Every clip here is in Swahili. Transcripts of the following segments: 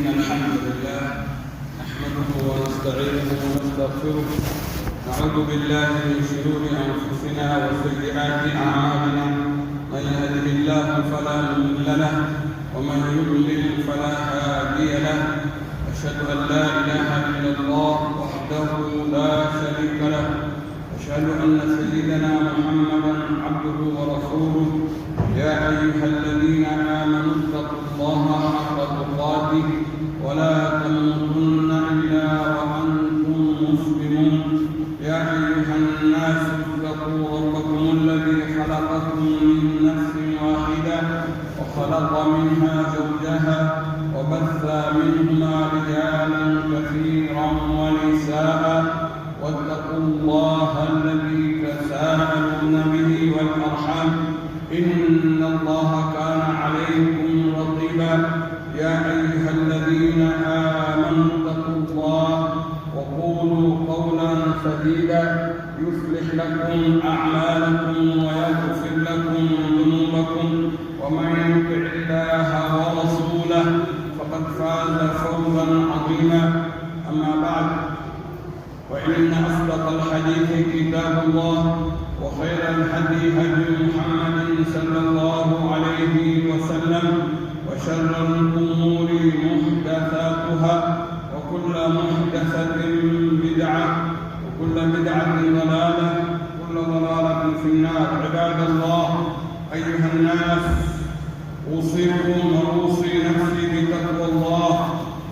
إن الحمد لله نحمده ونستعينه ونستغفره، نعوذ بالله من شرور أنفسنا وسيئات أعمالنا، من يهده الله فلا مضل له ومن يضلل فلا هادي له. أشهد أن لا إله إلا الله وحده لا شريك له، أشهد أن سيدنا محمدا عبده ورسوله. يا أيها الذين آمنوا اتقوا الله حق تقاته ولا تموتن إلا وأنتم مسلمون. يا أيها الناس اتقوا ربكم الذي خلقكم من نفس واحدة وخلق منها زوجها وبث منهما رجالا كثيرا ونساء، واتقوا الله الذي تساءلون به والأرحام، إن الله كان عليكم رقيبا. يا أيها الذين آمنوا اتقوا الله وقولوا قولا سديدا يصلح لكم أعمالكم ويغفر لكم ذنوبكم، ومن يطع الله ورسوله فقد فاز فوزا عظيما. أما بعد، وإن أصدق الحديث كتاب الله، وخير الهدي هدي محمد صلى الله عليه وسلم، وشر الأمور محدثاتها، وكل محدثة بدعة، وكل بدعة ضلالة، وكل ضلالة في النار. عباد الله، أيها الناس، أوصيكم وأوصي نفسي بتقوى الله،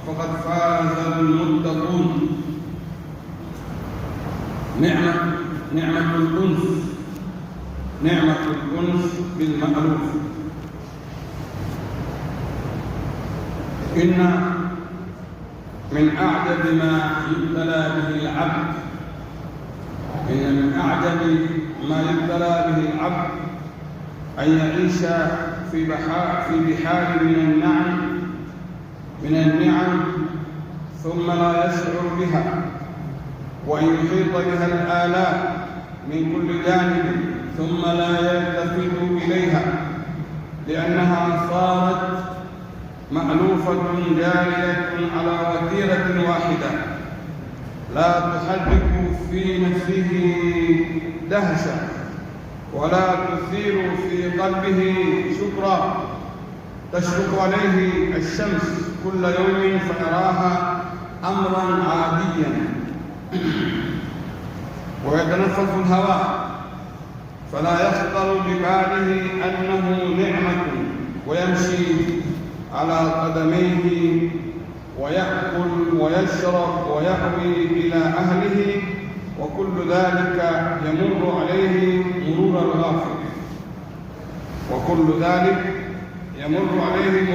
فقد فاز المتقون. نعمة الأنس بالمألوف. إن من أعجب ما يبتلى به العبد أن يعيش في بحار من النعم ثم لا يشعر بها، وأن يحيط بها الآلاء من كل جانب ثم لا يلتفت إليها، لأنها صارت مألوفة جارية على وتيرة واحدة، لا تحرك في نفسه دهشة ولا تثير في قلبه شكرا. تشرق عليه الشمس كل يوم فيراها أمرا عاديا، ويتنفس الهواء فلا يخطر بباله أنه نعمة، ويمشي على قدميه ويأكل ويشرب ويأوي إلى أهله، وكل ذلك يمر عليه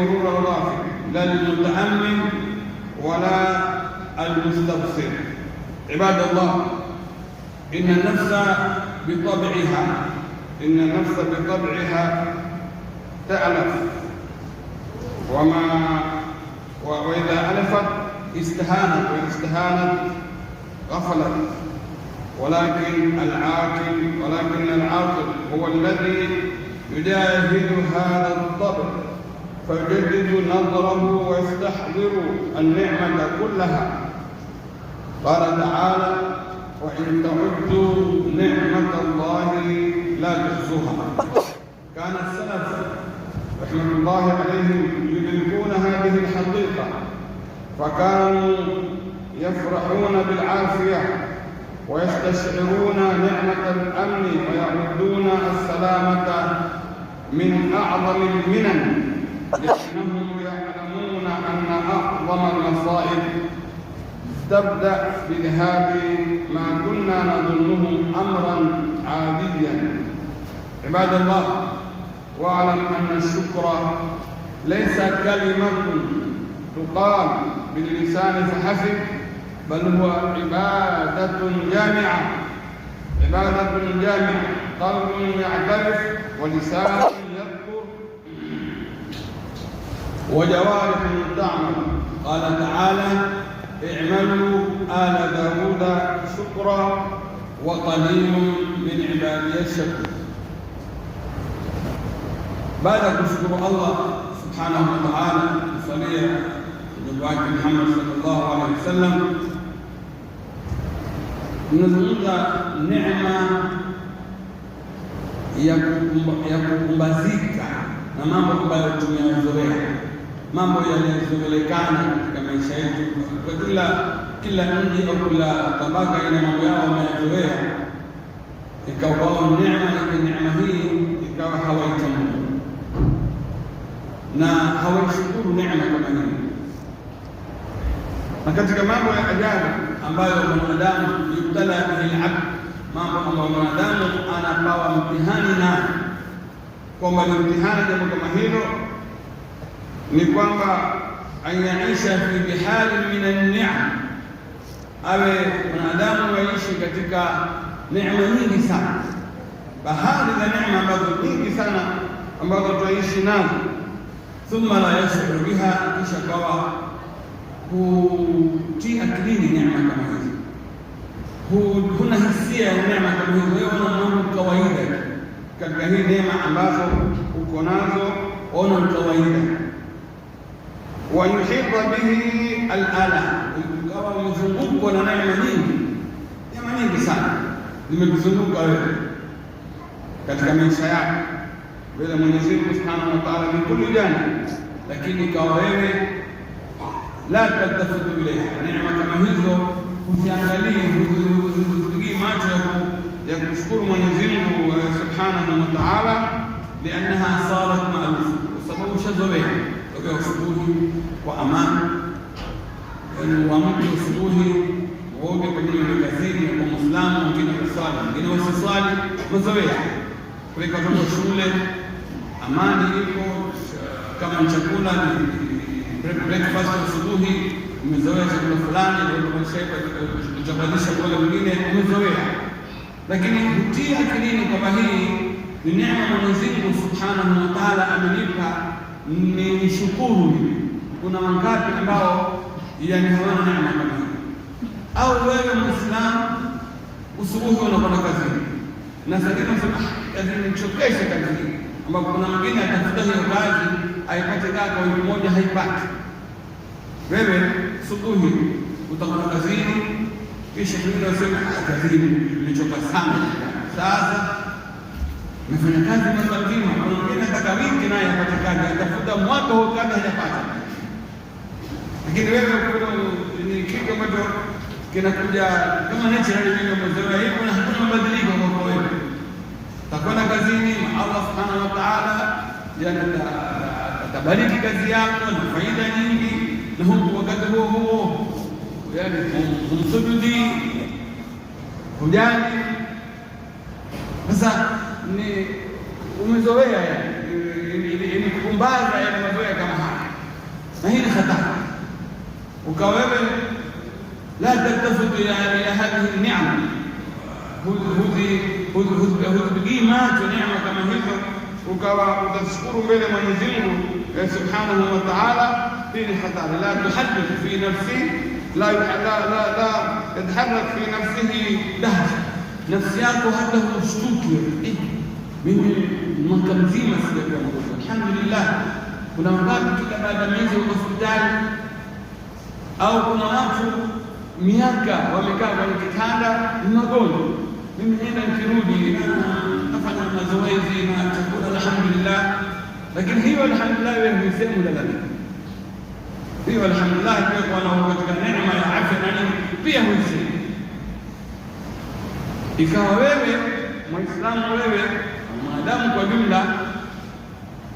مرور الغافل، لا المتأمل ولا المستبصر. عباد الله، إن النفس بطبعها تألف، وإذا ألفت استهانت، وإن استهانت غفلت. ولكن العاقل هو الذي يجاهد هذا الطبع، فيجدد نظره ويستحضر النعمة كلها. قال تعالى: وإن تعدوا نعمة الله لا تحصوها. كان السلف رحمة الله عليهم يدركون هذه الحقيقة، فكانوا يفرحون بالعافية ويستشعرون نعمة الأمن، ويعدون السلامة من أعظم المنن، لأنهم يعلمون أن أعظم المصائب تبدأ بذهاب ما كنا نظنه أمرا عاديا. عباد الله، واعلم أن الشكر ليس كلمة تقال باللسان فحسب، بل هو عبادة جامعة، قلب يعترف ولسان يذكر وجوارح تعمل. قال تعالى: اعملوا آل داود شكرا وقليل من عبادي الشكور. بعد أن تشكر الله سبحانه وتعالى صليا mtume wake Muhammad sallallahu alaihi wasallam. Tunazungumza neema ya kukumbazika na mambo ambayo tumeyazoea, mambo yaliyozoelekana katika maisha yetu. Kwa kila mji au kila tabaka ina mambo yao wameyazoea, ikawa neema hii ikawa hawaitambui na hawaishukuru neema kama hii. Na katika mambo ya ajabu ambayo mwanadamu yubtala bihi al-abd, mambo ambayo mwanadamu anapawa mtihani nayo, kwamba ni mtihani jambo kama hilo, ni kwamba ayaisha fi bihali min an-ni'am, awe mwanadamu waishi katika neema nyingi sana, bahari za neema ambazo nyingi sana ambazo tuishi nazo, thumma la yashuru biha, kisha kawa hutia akilini neema kama hizi, huna hisia ya neema kama hizi. Wewe una mambo kawaida katika hii neema ambazo uko nazo, ona kawaida. Wa yuhibba bihi al-ala, ukawa umezungukwa na neema nyingi sana zimekuzunguka wewe katika maisha yako, bila Mwenyezi Mungu Subhanahu wa Ta'ala min kulli janib, lakini ikawa wewe la taltafitu ilayha, neema kama hizo usiangalie, huzipigii macho ya kushukuru Mwenyezi Mungu Subhanahu wa Ta'ala, liannaha sarat ma'rufa, kwa sababu shazoea kwa usubuhi kwa amani, wa mtu usubuhi wote kwenye kazini kwa Muislamu, wengine waswali, wengine wasiswali, mazoea kuleka watoto shule, amani iko, kama chakula breakfast asubuhi umezoea chakula fulani, ndio utabadilisha kwa wengine umezoea, lakini hutia akilini kwamba hii ni neema Mwenyezi Mungu Subhanahu wa Ta'ala amenipa, ni shukuru. Kuna wangapi ambao yani hawana neema kama hii? Au wewe Muislamu usubuhi unakwenda kazini na sasa kazi nichokesha kazini, ambapo kuna mwingine atafuta hiyo kazi aipate kwa wiki moja haipati. Wewe subuhi utakwenda kazini, kisha mwingine unasema kazini nimechoka sana, sasa nafanya kazi mwaka mzima. Kuna mwingine ataka wiki naye apate kazi, atafuta mwaka huo kazi hajapata. Lakini wewe ni kitu ambacho kinakuja kama naturally vile umezoea hivyo, na hakuna mabadiliko kwa wewe. Utakwenda kazini, Allah Subhanahu wa Ta'ala atabariki kazi yako na faida nyingi, na huku wakati huo yani umsujudi hujani. Sasa ni umezoea ni kukumbaza mazoea kama haya, na hii ni hatari. Ukawewe la tatafutu ila hadhihi ni'ma, huzipigii macho neema kama hizo, ukawa utashukuru mbele Mwenyezi Mungu Subhanahu wa Ta'ala. Hii ni hatari. La tuhaddith fi nafsi, la yataharrak fi nafsihi dahsha, nafsi yako hata hushtuki, mimi mwaka mzima sijakuwa mgonjwa, alhamdulillah. Kuna wakati kila baada ya miezi uko hospitali, au kuna watu miaka wamekaa kwenye kitanda ni magonjwa. Mimi nenda nikirudi nafanya mazoezi na chakula, alhamdulillah. Lakini hiyo alhamdulillah wewe husema lalamika, hiyo alhamdulillah pia kwa katika neema ya afya na nini pia husema. Ikawa wewe Muislamu, wewe mwanadamu kwa jumla,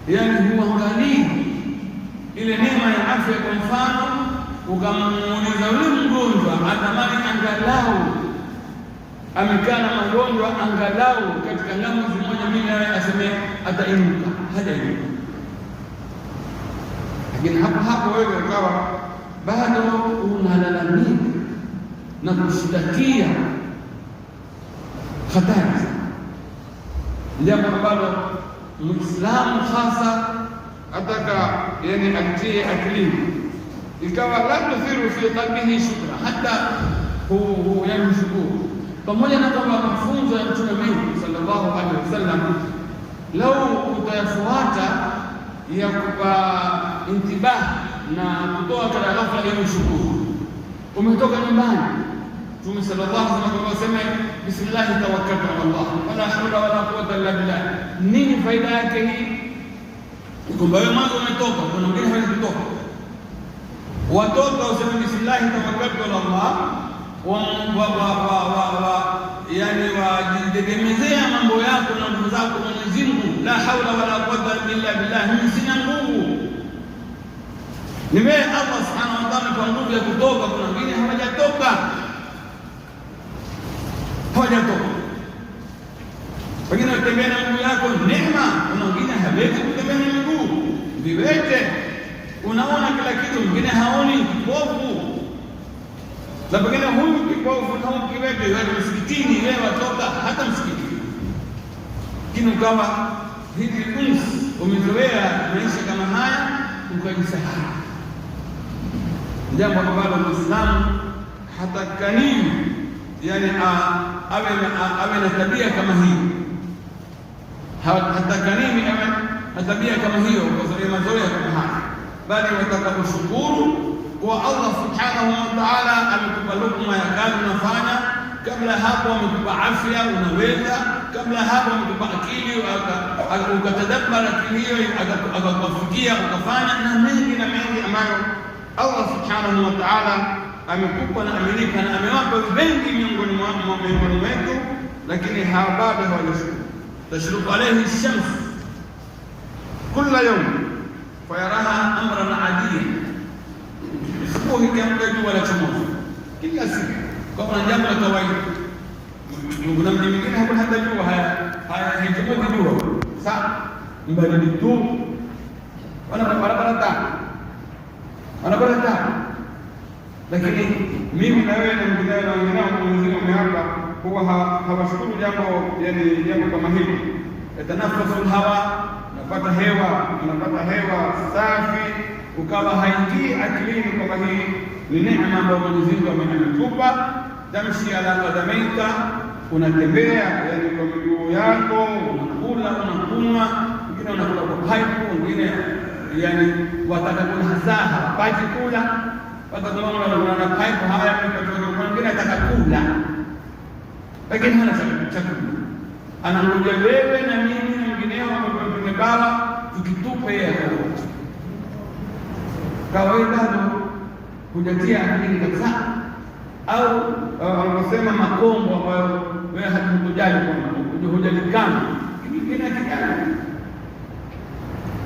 yani huangalii ile neema ya afya. Kwa mfano ukamuuliza yule mgonjwa, atamani angalau amekaa na magonjwa angalau katika ngazi moja mimi naye aseme atainuka, hajainuka. Lakini hapo wewe ukawa bado unalalamika na kushtakia, hatari. Jambo ambalo Muislamu hasa ataka yani atie akilini, ikawa la tuthiru fi qalbihi shukra, hata yani shukuru, pamoja na kwamba mafunzo ya Mtume Muhammad sallallahu alaihi wasallam lau utayafuata ya kupa intibahi na kutoa katika ghafla ili ushukuru. Umetoka nyumbani, Mtume sallallahu alaihi wasallam asema bismillah tawakkaltu ala Allah wala hawla wala quwwata illa billah. Nini faida yake hii? Kwamba wewe mwanzo umetoka, kuna mwingine hawezi kutoka. Watoto wasema bismillah tawakkaltu ala Allah yani wajitegemezea mambo yako na nguvu zako Mwenyezi Mungu. La hawla wala quwwata illa billah, mimi sina nguvu. Ni wewe Allah subhanahu wa ta'ala kwa nguvu ya kutoka. Kuna wengine hawajatoka. Wengine watembea na miguu yako neema, kuna wengine hawezi kutembea na miguu, viwete, unaona kila kitu, wengine haoni, kipofu. Na pengine huyu kipofu na huyu kiwete, wewe msikitini, wewe watoka hata msikitini. Lakini ukawa hivi umezoea maisha kama haya, ukajisahau. Jambo ambalo Muislamu hatakani yani awe na tabia kama hiyo. Hatakani awe na tabia kama hiyo kwa sababu mazoea kama haya, bali wataka kushukuru kwa Allah subhanahu wa ta'ala amekupa lukma ya kazi unafanya. Kabla hapo amekupa afya unaweza, kabla hapo amekupa akili ukatadabbara akili hiyo akakufikia ukafanya, na mengi ambayo Allah subhanahu wa ta'ala amekupa na amerika na amewapa wengi miongoni mwetu, lakini bado hawajashukuru. Tashruqu alayhi ash-shams kila yawm fayaraha amran adiyan, asubuhi kiamka jua la chomoza kila siku kama jambo la kawaida. Kuna mji mwingine hakuna hata jua haichomozi jua saa mbali tu, wana barabara taa. Lakini mimi na wewe na mwingine na wengine Mwenyezi Mungu hapa huwa hawashukuru jambo kama hili. Yatanafasul hawa, unapata hewa safi, ukawa haingii akilini kama hii ni neema ambayo Mwenyezi Mungu amekupa. Tamshi ala qadamaika, unatembea yani kwa miguu yako, unakula, unakunywa, wengine wanakula kwa pipe, wengine yani wataka kula hasa hapati kula, watakuwa na pipe haya, mwingine atakakula lakini hana chakula, anangoja wewe na mimi na mwingineo ambao tumebala tukitupe yeye akaota. Kawaida hujatia akili kabisa, au wanasema makombo ambayo wewe hatukujali kwamba hujalikana kingine kijana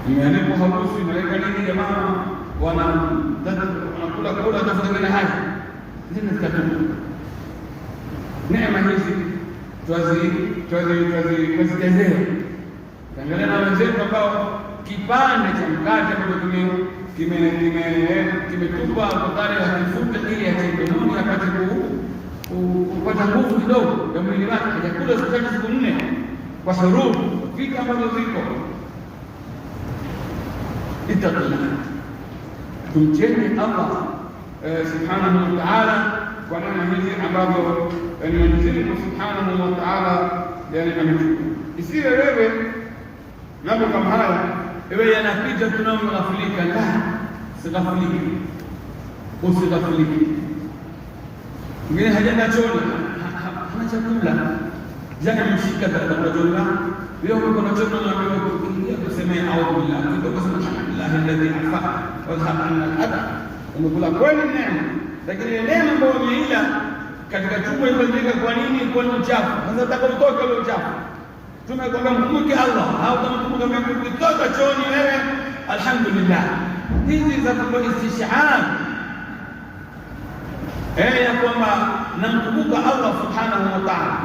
imeandikwa harusi naweka nini, jamaa wanakula tafuta ngine haya zile zikatuka. Neema hizi twazijazea. Angalia na wenzetu ambao kipande cha mkate ambacho kimetupa kutare ya kifuta ili atengenoni apate kupata nguvu kidogo ya mwili wake, hajakula siku 4 kwa sababu vitu ambavyo ziko. Ittaqillah, tumcheni Allah subhanahu wa ta'ala kwa neema hizi ambazo Mwenyezi Mungu subhanahu wa ta'ala ametupa. Isiwe wewe mambo kama haya wewe yanapita tunaoghafilika. La, usighafilike. Mwingine hajaenda chooni, hana chakula, jana mshika katika chakula, leo uko na chakula na wewe ukiingia kusema a'udhu billahi, kidogo sema alhamdulillah alladhi afa wa dhahaba anna al-adha. Umekula kweli neema, lakini neema ambayo umeila katika tumbo imezika. Kwa nini? Kwa uchafu. Sasa utakapotoka ule uchafu, tumekwambia mkumbuke Allah, au utamkumbuka Mungu kutoka chooni wewe, alhamdulillah. Hizi za kwa istishhad ya kwamba namkumbuka Allah subhanahu wa ta'ala,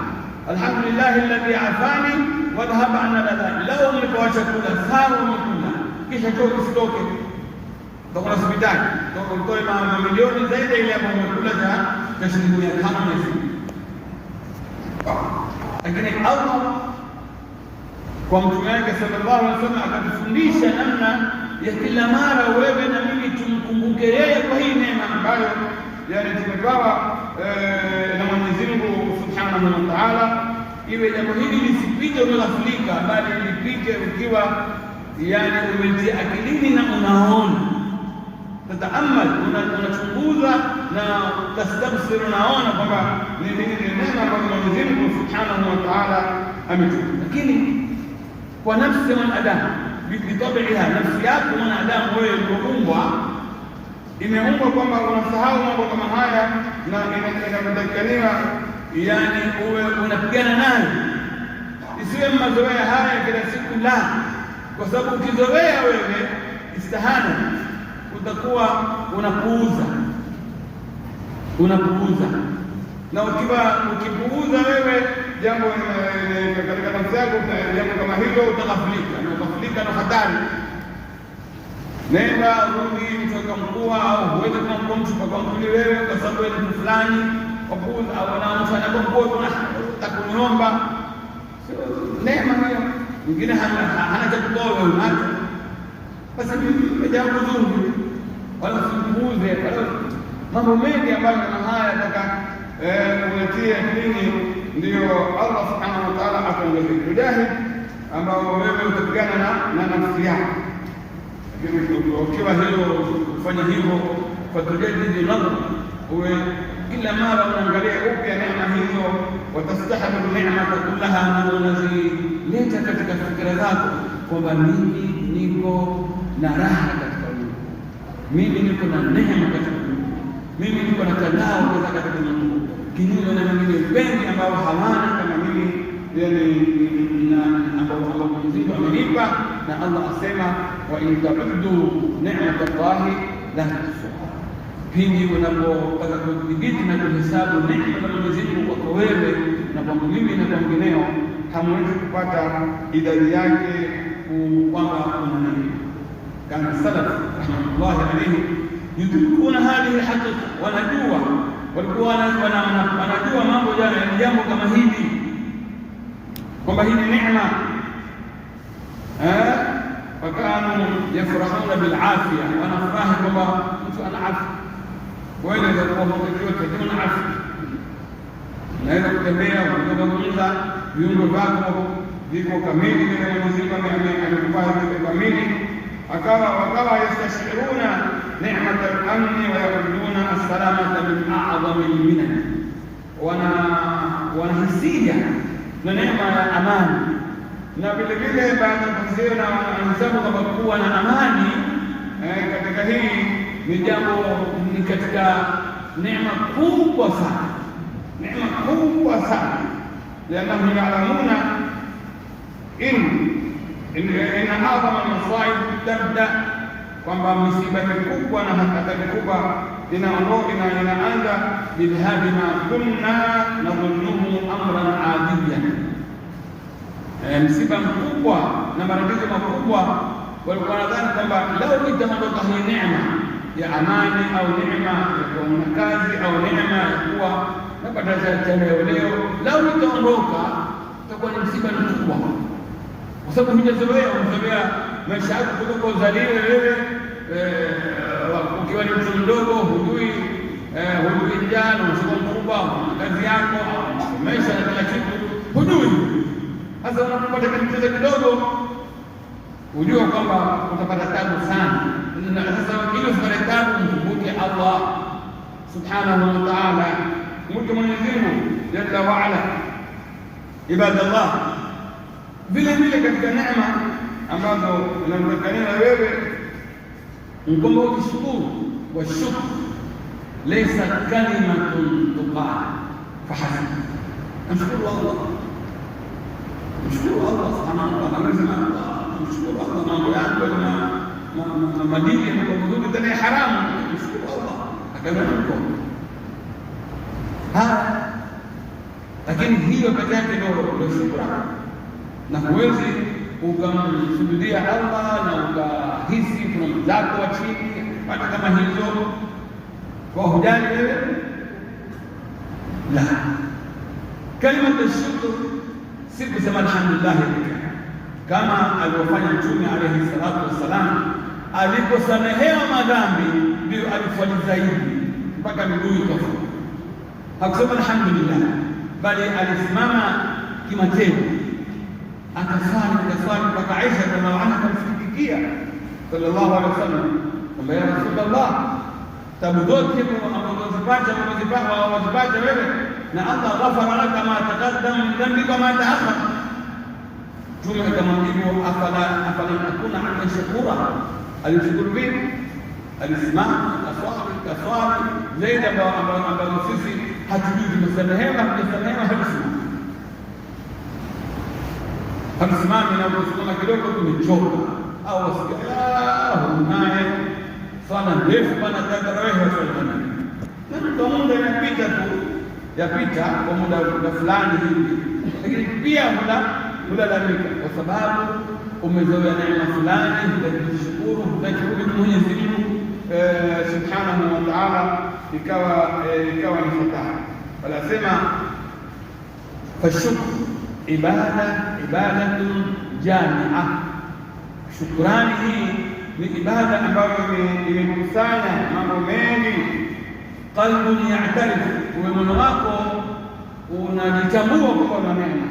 alhamdulillah alladhi afani wa dhahaba anna al-adha. Lao mlipoacha kula sawa, umekula kisha choki sitoke kwa hospitali, kwa utoe mamilioni zaidi ile ambayo umekula za shilingi 500. Lakini Allah kwa mtume wake sallallahu alaihi wasallam akatufundisha namna ya kila mara wewe na mimi tumkumbuke yeye kwa hii neema ambayo tumepewa na Mwenyezi Mungu subhanahu wa ta'ala. Iwe jambo hili lisipite umeghafilika, bali lipite ukiwa umetia akilini na unaona. tataamal, unachunguza na tastabsir, unaona kwamba ni neema ambayo Mwenyezi Mungu Subhanahu wa Ta'ala ametupa. Lakini kwa nafsi ya mwanadamu, bitabiha, nafsi yako mwanadamu, wewe umeumbwa, imeumbwa kwamba unasahau mambo kama haya, na inatakikaniwa yani uwe unapigana nayo, isiwe mazoea haya kila siku, la, kwa sababu ukizoea wewe istihana utakuwa unapuuza, na ukipuuza wewe jambo katika nafsi yako, jambo kama hilo utaghafilika, na hatari. Nenda rudi kutoka mkua, au huwezi kumwambia mtu kwa mkuli wewe kwa sababu wewe ni fulani, wapuuza, au na mtu anapokuwa takuniomba, sio neema hiyo. Mwingine hana cha kutoa, wewe unacho, basi ni jambo zuri, wala usipuuze. Wala mambo mengi ambayo kama haya nataka kuletea nini, ndio Allah Subhanahu wa Ta'ala ataongezea ujahid ambao wewe utapigana na nafsi yako. Ukiwa hilo kufanya hivyo kwa tujadidi nadhar, uwe kila mara unaangalia upya neema hizo, watastahadu neemata kullaha, na unazileta katika fikra zako kwamba mimi niko na raha katika Mungu, mimi niko na neema katika Mungu, mimi niko na kadhaa katika Mungu, kinyume na wengine wengi ambao hawana kama mimi, yani ambao Mwenyezi Mungu amenipa. Na Allah asema, wa in ta'uddu ni'matallahi la tuhsuha. Pindi unapotaka kudhibiti na kuhesabu neema za Mwenyezi Mungu kwako wewe na kwangu mimi na kwa wengineo, hamwezi kupata idadi yake kwamba kuna nini. Kana salaf rahmatullahi alayhi yudrikuna hadhihi alhaqiqa, walikuwa wanajua mambo jambo kama hili, kwamba hii ni neema. Fakanu yafrahuna bilafia, wanafurahi kwamba mtu ana afya. Wewe unaweza kuwa mtoto una afya, unaweza kutembea, unazungumza, viungo vyako viko kamili, na Mwenyezi Mungu amekupa viko kamili. Wakawa yastashiruna ni'mata al-amni wa yaquluna as-salamata min a'zami al-minan, wanahisia na neema ya amani. Na vile vile baada ya kuziona wanasema kwamba kuwa na amani katika hii ni jambo, ni katika neema kubwa sana, lianahum ya'lamuna inna a'zama al-masaib tabda, kwamba misiba mikubwa na hatari kubwa inaanza bidhabi ma kunna nadhunnuhu amran adiyan. Msiba mkubwa na matatizo makubwa, walikuwa nadhani kwamba lau itaondoka hii neema ya amani, au neema ya kuona kazi, au neema ya kuwa napata cha leo, lau itaondoka itakuwa ni msiba mkubwa, kwa sababu hujazoea maisha yako kutoka uzaliwe wewe, ukiwa ni mtu mdogo, hujui njaa, unasoma mkubwa, kazi yako, maisha na kila kitu hujui. Sasa unapopata kitu kidogo, ujue kwamba utapata tabu sana. Sasa ili usipate tabu, mkumbuke Allah Subhanahu wa Ta'ala, mkumbuke Mwenyezi Mungu Jalla wa Ala. Ibadallah, vile vile katika neema ambazo unamtakania wewe mkombo ukishukuru, wa shukr laysa kalimatun tuqal fahasib. Mshukuru Allah, mshukuru Allah Subhanahu wa Ta'ala, mshukuru Allah mambo yako na madini yanayokuzuia ndani ya haramu, mshukuru Allah akamaliza lakini hiyo pekee yake ndio shukrani, na huwezi ukamsujudia Allah na ukahisi kuna mzako wa chini hata kama hizo kwa hujali wewe, la. Kalima shukr si kusema alhamdulillah kama alivyofanya Mtume alayhi salatu wassalam, aliposamehewa madhambi ndio alifanya zaidi mpaka miguu ikafunga. Hakusema alhamdulillah, bali alisimama kimatendo akaswali mpaka Aisha radhiallahu anha akamsikitikia sallallahu alaihi wasallam, kwamba ya Rasulullah, tabu zote ambazo wazipata wewe na Allah ghafara laka ma taqaddama min dhanbika ma ta'akhkhar. Mtume akamwambia afala nakuna abdan shakura, alishukuru vipi? Alisimama kaswali zaidi ambayo sisi hatujui tumesamehewa hatusimami na kusimama kidogo tumechoka, au wasikia naye swala ndefu bana, tarawehe na kwa muda yapita kwa muda fulani hivi, lakini pia hulalamika kwa sababu umezoea neema fulani, hutakushukuru Mwenyezi Mungu subhanahu wa ta'ala, ikawa ni fataha. Wanasema fashukru ibadatun jamia, shukrani hii ni ibada ambayo imekusanya mambo mengi. Qalbun ya'tarif, moyo wako unajitambua kwa maneno,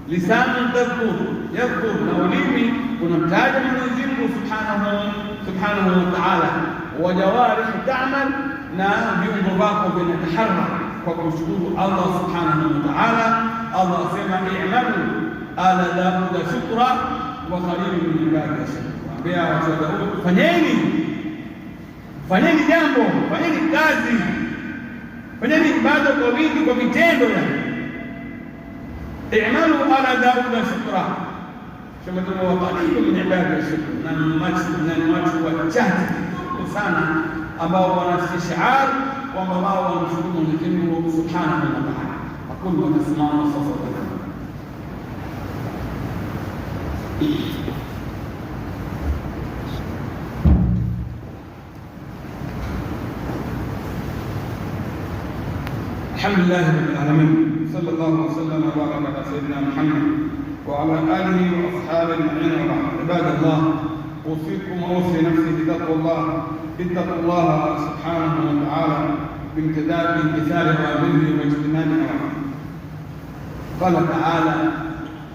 lisanu yadhkur, na ulimi unamtaja Mwenyezi Mungu subhanahu wa ta'ala, wa jawarih ta'mal, na viungo vako vinataharrak kwa kumshukuru Allah subhanahu wa ta'ala. Allah asema i'malu ala Dauda shukra wa qalilun min ibadiya shakur, ambia watu wa Daudi, fanyeni jambo, fanyeni kazi, fanyeni ibada kwa wingi, kwa vitendo. I'malu ala Dauda shukra, kama tu wa qalilun min ibadiya shakur, na watu wachache sana ambao wanastishar kwamba wao wanamshukuru Mwenyezi Mungu subhanahu wa ta'ala. Aqulu wa tasma'u sawta. Alhamdulillah rabbil alamin, sallallahu wasallam wa baraka ala sayyidina Muhammad wa ala alihi wa ashabihi ajma'in. Ibadallah, أوصيكم وأوصي نفسي بتقوى الله سبحانه وتعالى بامتثال أوامره واجتناب نواهيه. قال تعالى: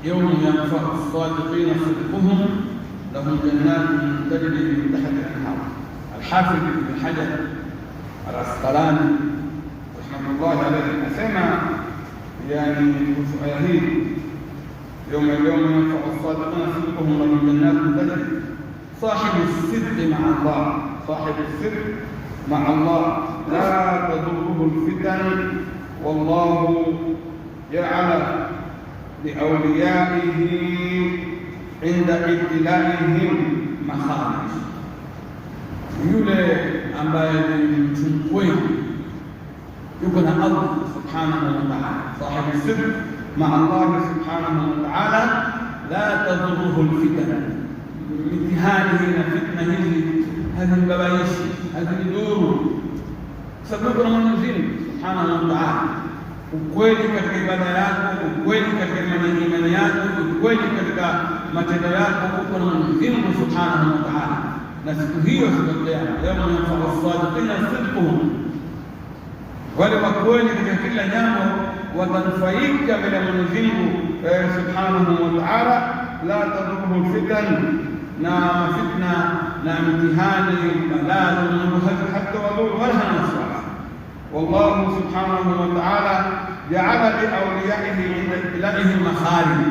يوم ينفع الصادقين صدقهم لهم جنات تجري من تحت الأنهار. الحافظ ابن حجر العسقلاني رحمه الله عليه أسمع يوم ينفع الصادقين صدقهم لهم جنات تجري. صاحب الصدق مع الله لا تضره الفتن، والله يعلم لأوليائه عند ابتلائهم مخارج. yule ambaye ni mkweli yuko na Allah subhanahu wa ta'ala, sahibu sidq ma'a Allah subhanahu wa ta'ala, la tadurruhu alfitan, mitihani hii na fitna hizi hazimgabaishi, hazimdhuru, sababu na Mwenyezi Mungu subhanahu wa ta'ala. Ukweli katika ibada yako, ukweli katika imani yako, ukweli katika matendo yako uko na Mwenyezi Mungu subhanahu wa ta'ala. Na siku hiyo tutakuja yawma yanfa'u as-sadiqina sidquhum, wale wa kweli katika kila jambo watanufaika mbele ya Mwenyezi Mungu subhanahu wa ta'ala. La tadurruhu fitan, na fitna na mtihani balaa hatta wadhuru wala nasra. والله سبحانه وتعالى جعل لأوليائه عند ابتلائهم مخارج.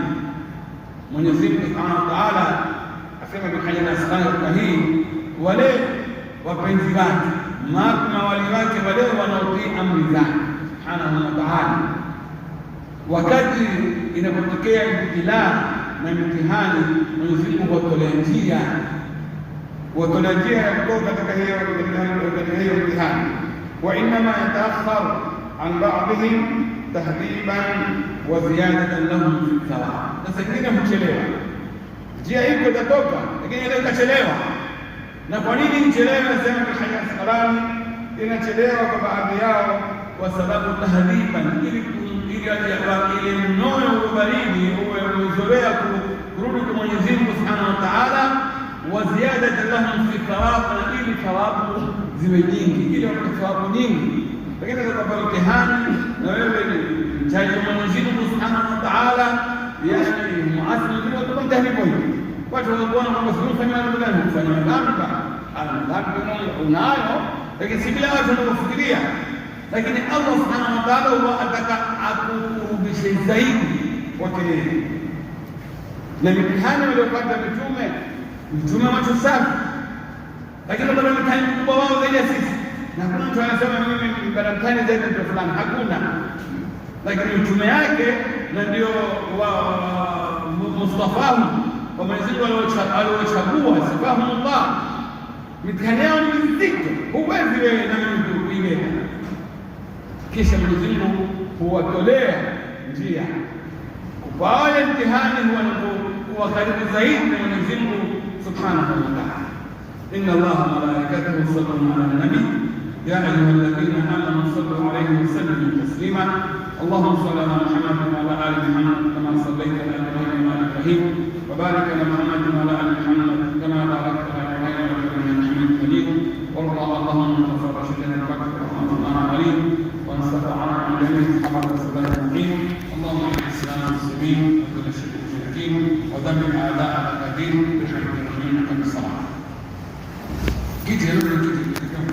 Mwenyezi Mungu Subhanahu wa Ta'ala asema bihali nasqana hii, wale wapenzi wake na wali wake wale wanaotii amri zake Subhanahu wa Ta'ala, wakati inapotokea ibtilaa na mtihani, Mwenyezi Mungu watolea njia ya kutoka katika hiyo mtihani. وإنما يتأخر عن بعضهم تهذيبا وزيادة لهم في الثواب. نسكينا mchelewa, njia iko itatoka, lakini ile ikachelewa. Na kwa nini mchelewa? Nasema Ibn Asqalani, inachelewa kwa baadhi yao kwa sababu tahdhiban, ili ile moyo ubaridi uwe umezoea kurudi kwa Mwenyezi Mungu Subhanahu wa Ta'ala, wa ziyadatan lahum fi thawab, na ili thawabu ziwe nyingi, ili wapate thawabu nyingi. Lakini kwa mtihani na wewe ni mchaji wa Mwenyezi Mungu Subhanahu wa Ta'ala, muasili ndio tutamtahani kwa hiyo watu wanaona kwamba sio fanya mambo gani, kufanya madhambi ana madhambi unayo, lakini si vile watu wanavyofikiria. Lakini Allah subhanahu wa ta'ala huwa ataka akukurubishe zaidi kwake yeye. Na mitihani waliopata mitume watu safi, lakini bado mtihani mkubwa wao zaidi ya sisi. Na hakuna mtu anasema mimi bado mtihani zaidi ya fulani, hakuna. Lakini mtume yake na ndio wa Mustafahu wa Mwenyezi Mungu aliochagua, sifahumullah. Mitihani yao ni mizito, huwezi wewe na mimi kuigeta. Kisha Mwenyezi Mungu huwatolea njia kupaya mtihani, huwa karibu zaidi na Mwenyezi Mungu subhanahu wa ta'ala. Inna Allaha wa malaikatahu yusalluna ala nabi ya ayyuhalladhina amanu sallu alayhi wa sallimu taslima. Allahumma salli ala Muhammad wa ala ali Muhammad kama sallaita ala Ibrahim wa ala Ibrahim wa barik ala Muhammad wa ala ali Muhammad kama barakta ala Ibrahim wa ala ali Muhammad Majid. Allahumma tafarraj lana wa rahmatullahi alayhi wa nasta'ana min jami'i al-hamd al-salim. Allahumma inna al-islam muslimin wa kullu shirkin mushrikin wa dhambi a'da'a al-qadim bi rahmatika min as-salam. Kitu yote kitu kama